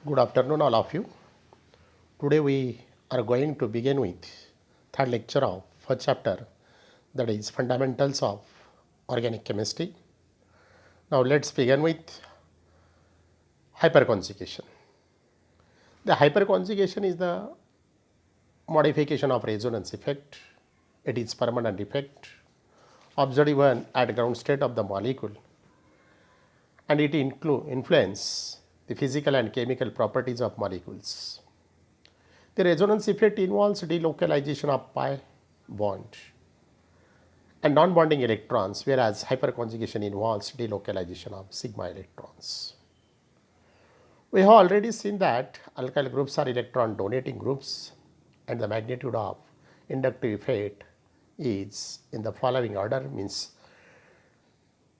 Good afternoon, all of you. Today we are going to begin with third lecture of first chapter, that is fundamentals of organic chemistry. Now let's begin with hyperconjugation. The hyperconjugation is the modification of resonance effect. It is permanent effect observed even at ground state of the molecule, and it influence the physical and chemical properties of molecules. The resonance effect involves delocalization of pi bond and non-bonding electrons, whereas hyperconjugation involves delocalization of sigma electrons. We have already seen that alkyl groups are electron donating groups, and the magnitude of inductive effect is in the following order, means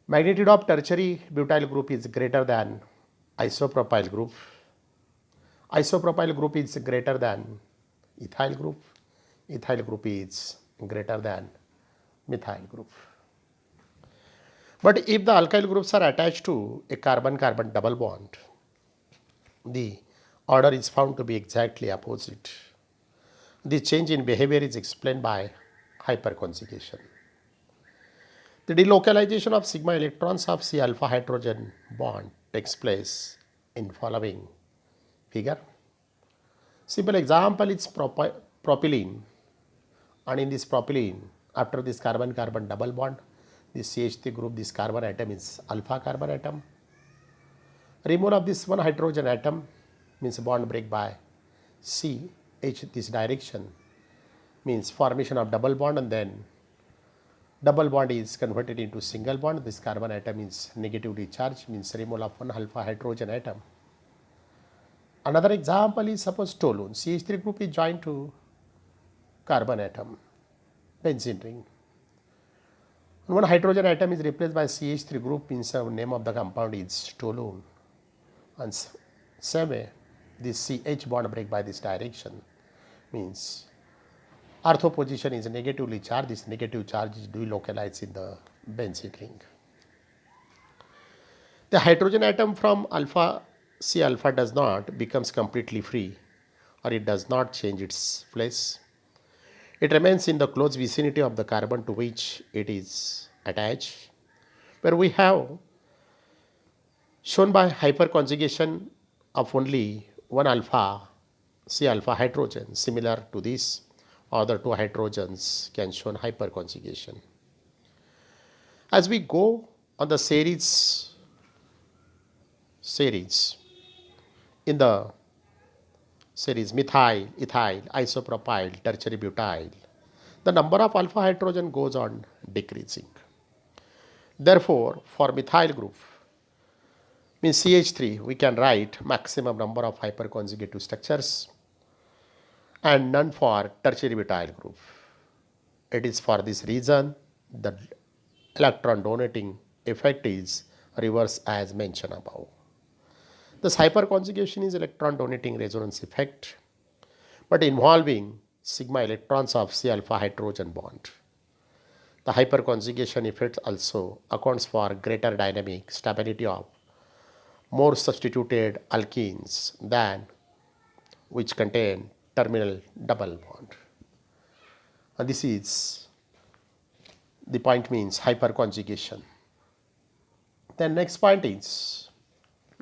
magnitude of tertiary butyl group is greater than isopropyl group. Isopropyl group is greater than ethyl group. Ethyl group is greater than methyl group. But if the alkyl groups are attached to a carbon-carbon double bond, the order is found to be exactly opposite. The change in behavior is explained by hyperconjugation. The delocalization of sigma electrons of C alpha hydrogen bond takes place in following figure. Simple example is propylene, and in this propylene, after this carbon-carbon double bond, this CH3 group, this carbon atom is alpha carbon atom. Removal of this one hydrogen atom means bond break by C, H this direction means formation of double bond, and then double bond is converted into single bond. This carbon atom is negatively charged, means removal of one alpha hydrogen atom. Another example is suppose toluene. CH3 group is joined to carbon atom, benzene ring. And one hydrogen atom is replaced by CH3 group, means the name of the compound is toluene. And same way, this CH bond break by this direction means ortho position is negatively charged. This negative charge is delocalized in the benzene ring. The hydrogen atom from alpha C alpha does not becomes completely free, or it does not change its place. It remains in the close vicinity of the carbon to which it is attached, where we have shown by hyperconjugation of only one alpha C alpha hydrogen. Similar to this, other two hydrogens can show hyperconjugation. As we go on the series in the series methyl, ethyl, isopropyl, tertiary butyl, the number of alpha hydrogen goes on decreasing. Therefore, for methyl group, means CH3, we can write maximum number of hyperconjugative structures and none for tertiary butyl group. It is for this reason the electron donating effect is reverse as mentioned above. This hyperconjugation is electron donating resonance effect, but involving sigma electrons of C alpha hydrogen bond. The hyperconjugation effect also accounts for greater dynamic stability of more substituted alkenes than which contain terminal double bond. And this is the point, means hyperconjugation. Then next point is,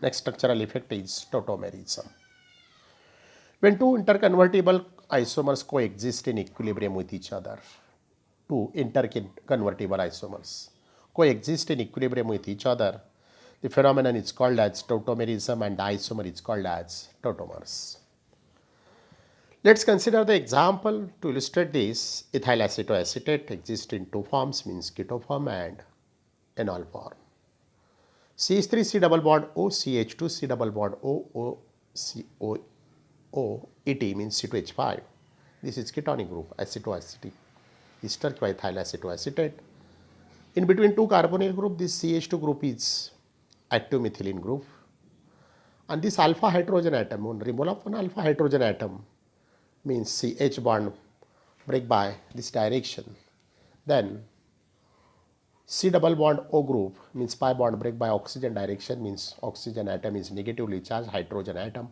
next structural effect is tautomerism. When two interconvertible isomers coexist in equilibrium with each other, two interconvertible isomers coexist in equilibrium with each other, the phenomenon is called as tautomerism, and the isomer is called as tautomers. Let's consider the example to illustrate this. Ethyl acetoacetate exists in two forms, means keto form and enol form. CH3 C double bond O, CH2 C double bond O, O, C, O, ET means C2H5. This is ketonic group, acetoacetate, ester by ethyl acetoacetate. In between two carbonyl group, this CH2 group is active methylene group. And this alpha hydrogen atom, on removal of one alpha hydrogen atom, means CH bond break by this direction. Then C double bond O group means pi bond break by oxygen direction, means oxygen atom is negatively charged hydrogen atom.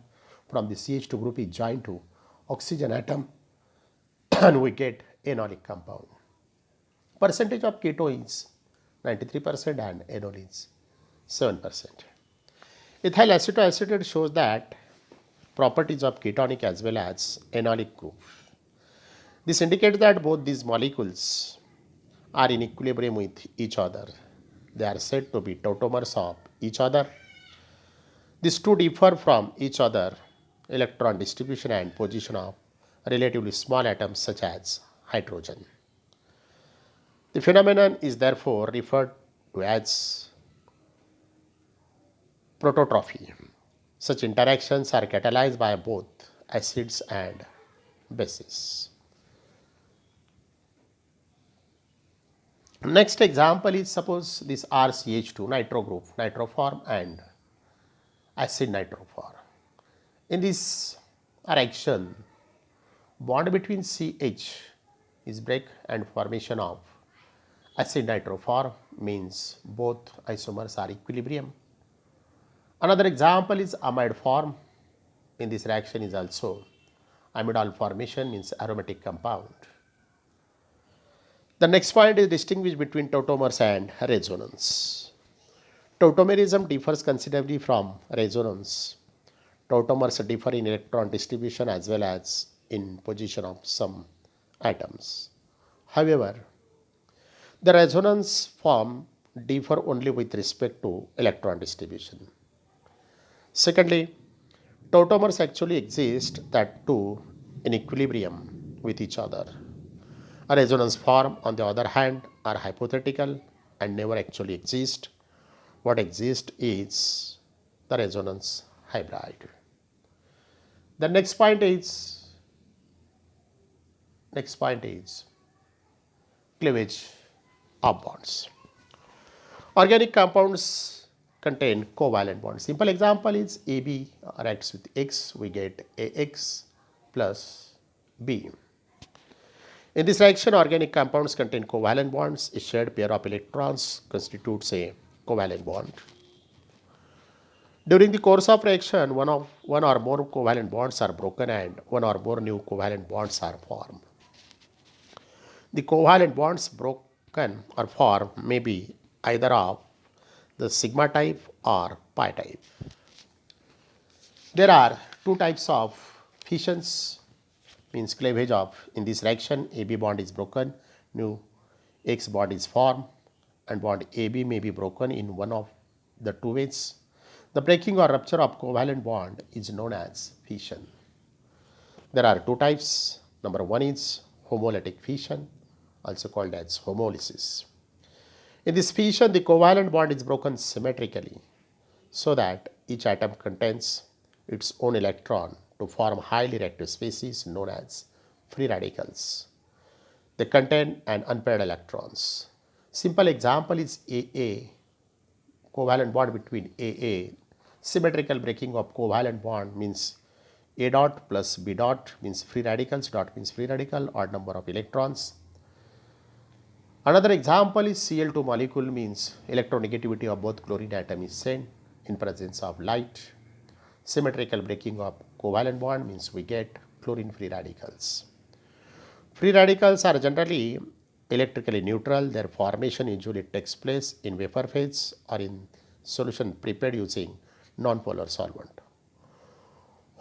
from the CH2 group is joined to oxygen atom and we get enolic compound. Percentage of keto is 93% and enol is 7%. Ethyl acetoacetate shows that properties of ketonic as well as enolic group. This indicates that both these molecules are in equilibrium with each other. They are said to be tautomers of each other. These two differ from each other electron distribution and position of relatively small atoms such as hydrogen. The phenomenon is therefore referred to as prototrophy. Such interactions are catalyzed by both acids and bases. Next example is, suppose this RCH2 nitro group, nitroform and acid nitroform. In this reaction, bond between CH is break and formation of acid nitroform means both isomers are equilibrium. Another example is amide form. In this reaction is also amidal formation means aromatic compound. The next point is distinguish between tautomers and resonance. Tautomerism differs considerably from resonance. Tautomers differ in electron distribution as well as in position of some atoms. However, the resonance form differ only with respect to electron distribution. Secondly, tautomers actually exist that too in equilibrium with each other. A resonance form, on the other hand, are hypothetical and never actually exist. What exists is the resonance hybrid. The next point is cleavage of bonds. Organic compounds contain covalent bonds. Simple example is AB reacts with X, we get AX plus B. In this reaction, organic compounds contain covalent bonds. A shared pair of electrons constitutes a covalent bond. During the course of reaction, one or more covalent bonds are broken and one or more new covalent bonds are formed. The covalent bonds broken or formed may be either of the sigma type or pi type. There are two types of fissions, means cleavage of. In this reaction, AB bond is broken, new X bond is formed, and bond AB may be broken in one of the two ways. The breaking or rupture of covalent bond is known as fission. There are two types. Number one is homolytic fission, also called as homolysis. In this fission, the covalent bond is broken symmetrically so that each atom contains its own electron to form highly reactive species known as free radicals. They contain an unpaired electrons. Simple example is AA, covalent bond between AA. Symmetrical breaking of covalent bond means A dot plus B dot means free radicals, dot means free radical, odd number of electrons. Another example is Cl2 molecule means electronegativity of both chlorine atom is same in presence of light. Symmetrical breaking of covalent bond means we get chlorine free radicals. Free radicals are generally electrically neutral. Their formation usually takes place in vapor phase or in solution prepared using nonpolar solvent.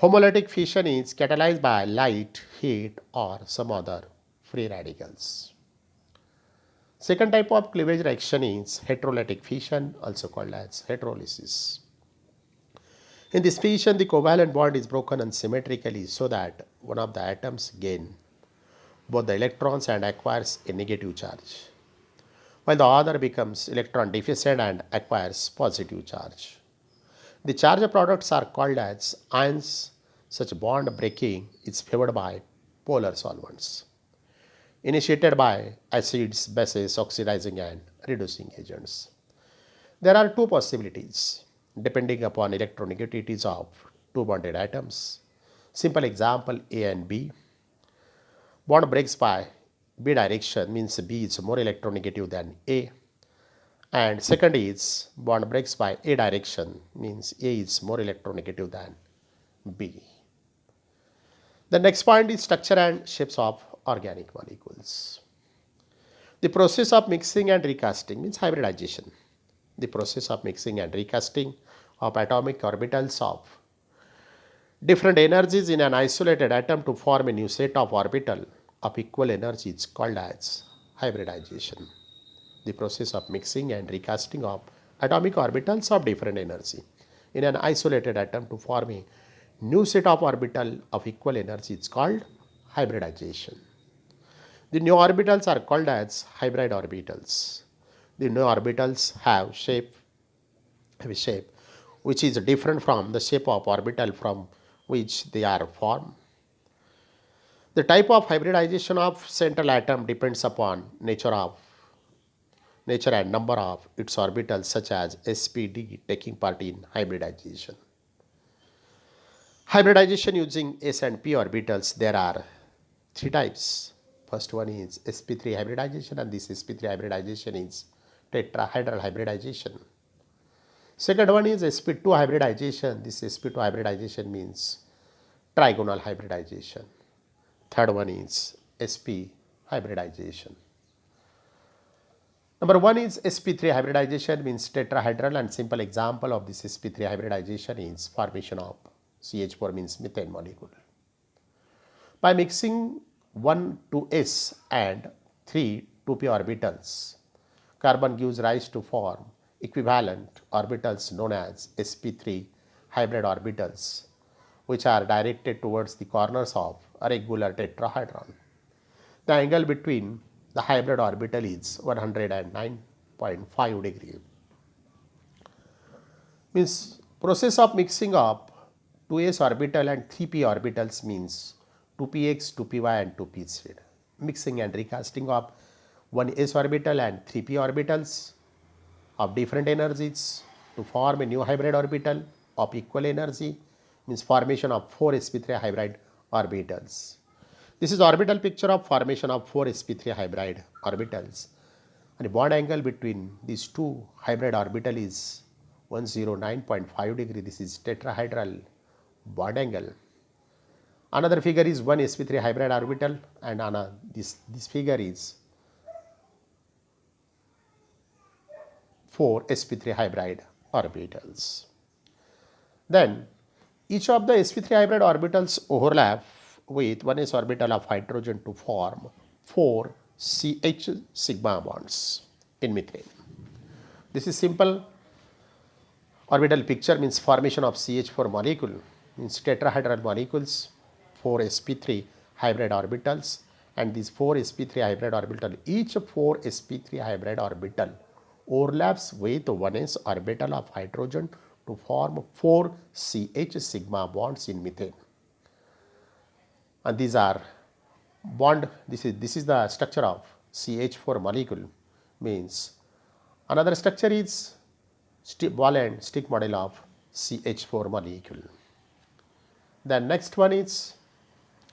Homolytic fission is catalyzed by light, heat, or some other free radicals. Second type of cleavage reaction is heterolytic fission, also called as heterolysis. In this fission, the covalent bond is broken unsymmetrically so that one of the atoms gain both the electrons and acquires a negative charge, while the other becomes electron deficient and acquires positive charge. The charged products are called as ions. Such bond breaking is favored by polar solvents, initiated by acids, bases, oxidizing and reducing agents. There are two possibilities depending upon electronegativities of two bonded atoms. Simple example A and B. Bond breaks by B direction means B is more electronegative than A. And second is bond breaks by A direction means A is more electronegative than B. The next point is structure and shapes of organic molecules. The process of mixing and recasting means hybridization. The process of mixing and recasting of atomic orbitals of different energies in an isolated atom to form a new set of orbital of equal energy is called as hybridization. The process of mixing and recasting of atomic orbitals of different energy in an isolated atom to form a new set of orbital of equal energy is called hybridization. The new orbitals are called as hybrid orbitals. The new orbitals have a shape which is different from the shape of orbital from which they are formed. The type of hybridization of central atom depends upon nature and number of its orbitals such as sp,d taking part in hybridization. Hybridization using s and p orbitals, there are three types. First one is sp3 hybridization, and this sp3 hybridization is tetrahedral hybridization. Second one is sp2 hybridization. This sp2 hybridization means trigonal hybridization. Third one is sp hybridization. Number one is sp3 hybridization means tetrahedral, and simple example of this sp3 hybridization is formation of CH4 means methane molecule. By mixing 1 2s and 3 2p orbitals, carbon gives rise to form equivalent orbitals known as sp3 hybrid orbitals, which are directed towards the corners of a regular tetrahedron. The angle between the hybrid orbital is 109.5 degree. Means process of mixing up 2s orbital and 3p orbitals means 2px, 2py and 2pz. Mixing and recasting of 1s orbital and 3p orbitals of different energies to form a new hybrid orbital of equal energy means formation of 4 sp3 hybrid orbitals. This is orbital picture of formation of 4 sp3 hybrid orbitals, and the bond angle between these two hybrid orbital is 109.5 degree. This is tetrahedral bond angle. Another figure is 1 sp3 hybrid orbital, and this figure is 4 sp3 hybrid orbitals. Then each of the sp3 hybrid orbitals overlap with 1s orbital of hydrogen to form 4 CH sigma bonds in methane. This is simple orbital picture means formation of CH4 molecule means tetrahedral molecules, 4 sp3 hybrid orbitals, and these 4 sp3 hybrid orbital, each 4 sp3 hybrid orbital overlaps with 1s orbital of hydrogen to form 4 CH sigma bonds in methane. And these are bond, this is the structure of CH4 molecule. Means another structure is ball and stick model of CH4 molecule. The next one is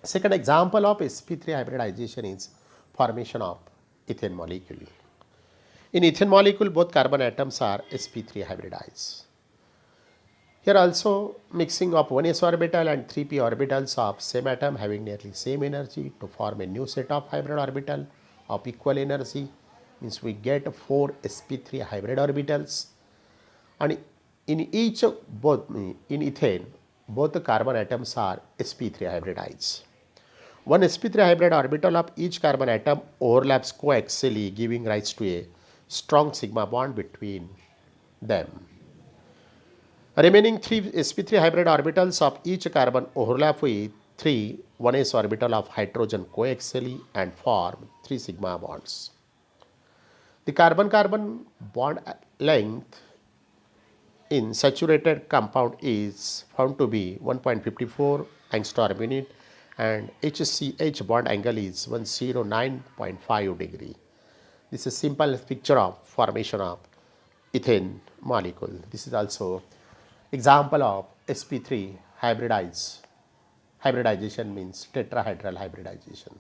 second example of sp3 hybridization is formation of ethane molecule. In ethane molecule, both carbon atoms are sp3 hybridized. Here also mixing of 1s orbital and 3p orbitals of same atom having nearly same energy to form a new set of hybrid orbital of equal energy means we get 4 sp3 hybrid orbitals, and in each both in ethane both the carbon atoms are sp3 hybridized. One sp3 hybrid orbital of each carbon atom overlaps coaxially, giving rise to a strong sigma bond between them. Remaining 3 sp3 hybrid orbitals of each carbon overlap with 3 1s orbital of hydrogen coaxially and form 3 sigma bonds. The carbon-carbon bond length in saturated compound is found to be 1.54 angstrom unit, and HCH bond angle is 109.5 degree. This is simple picture of formation of ethane molecule. This is also example of sp3 hybridization means tetrahedral hybridization.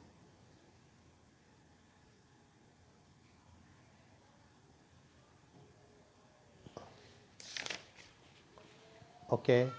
Okay.